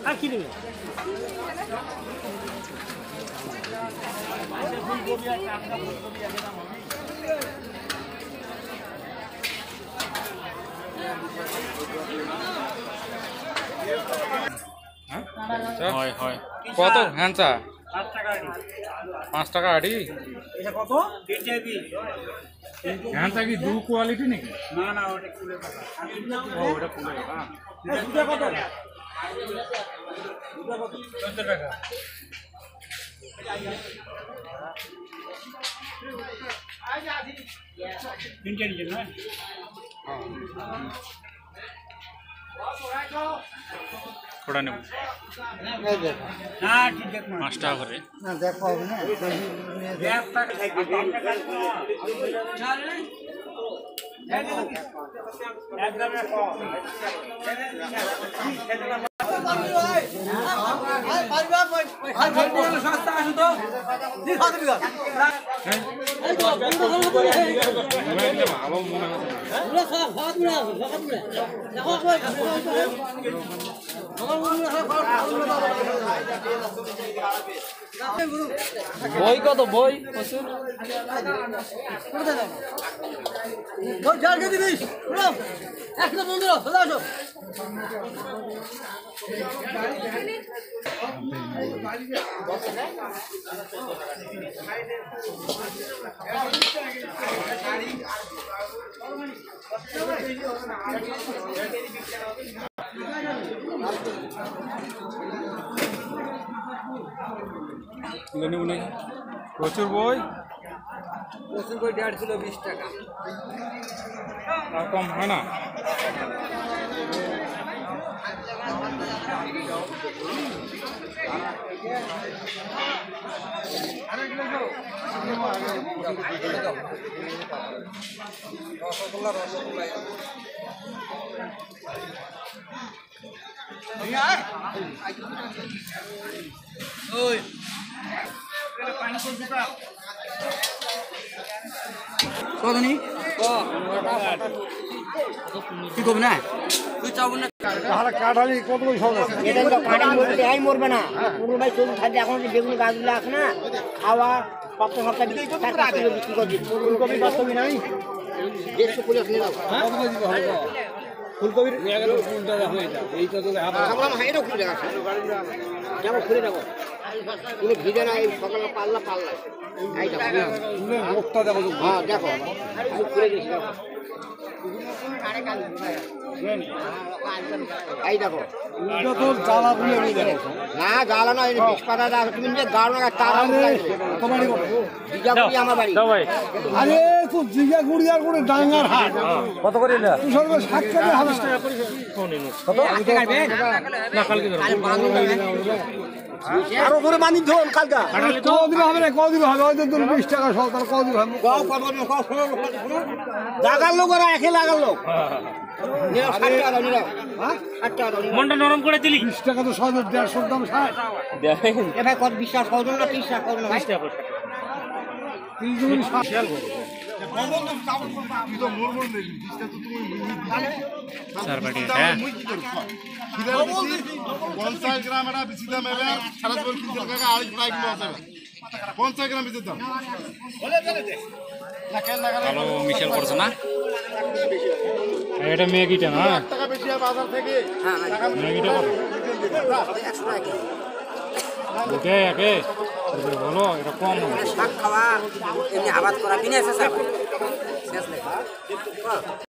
আর কি নেবে কত হ্যান্সা 5 টাকা আড়ি এটা কত হ্যান্সা কি দু কোয়ালিটি নাকি? না না ওটা কুলের কথা ও ওটা ফুলের হ্যাঁ দুটো কত দুটো কত 14 টাকা তিনটে নিয়ে না কোটা নেব না ঠিক দেখ 5 টাকা করে না দেখ পাবো না দেখ টাকা একদম সস্তা আসো তো বই কত বই প্রচুর বই 1.5 কিলো 20 টাকা আর কম হয় না রসগোল্লা কতনি কি করবি না তুই চাবো না কাঠালি কত সব এটা তো কাঁটা মরবে এই মরবে না পুরো ভাই চলুন খাদ্য এখন যে বেগুন গাছগুলো আছে না খাওয়া সপ্তাহ সপ্তাহ বিক্রি করছি ফুলকপি বাস্তবি নাই 150 করে নিয়ে যাও ফুলকপির ফুলটা হয়ে যায় এইটা তো ভাবলাম হ্যাঁ এটা খুলে রাখা যাবো খুলে যাবো তুমি ভিজে না এই সকালে পাল্লা এই দেখো মুখটা দেখো হ্যাঁ দেখো আমি খুলে গেছি দেখো এই দেখো তো জ্বালা গুলো না জ্বালা না বিষ পাতা তুমি যে গাড়ো না তারা তোমারই বিজাপুরি আমার বাড়ি আরে তো জিগা গুড়িয়ার করে ডাঙ্গার হাট কত করে না তুই সর্ব 60 টাকা 70 টাকা করে কত না কালকে আরো করে মানি ধোন কালকা কদিন হবে না কদিন হবে হয়তো তোর 20 টাকা সরকার কদিন হবে জাগার লোক ওরা একে লাগার লোক মনটা নরম করে দিলি 20 টাকা তো 150 দাম 60 এবার কত বিশ্বাস করুন না 30 টাকা করুন না 30 গুণ 60 চারবাটি হ্যাঁ 50 গ্রাম এটা বেশি দাম এবার সারা জীবন কিনতে টাকা 2.5 কিলো আছে 50 গ্রাম বেশি দাম ভালো মিশেল করছে না এটা ম্যাগিটা না টাকা বেশি বাজার থেকে ম্যাগিটা কত ওকে একে বলো এটা কম শাক খাওয়া এমনি আবাদ করা বিনা শেষ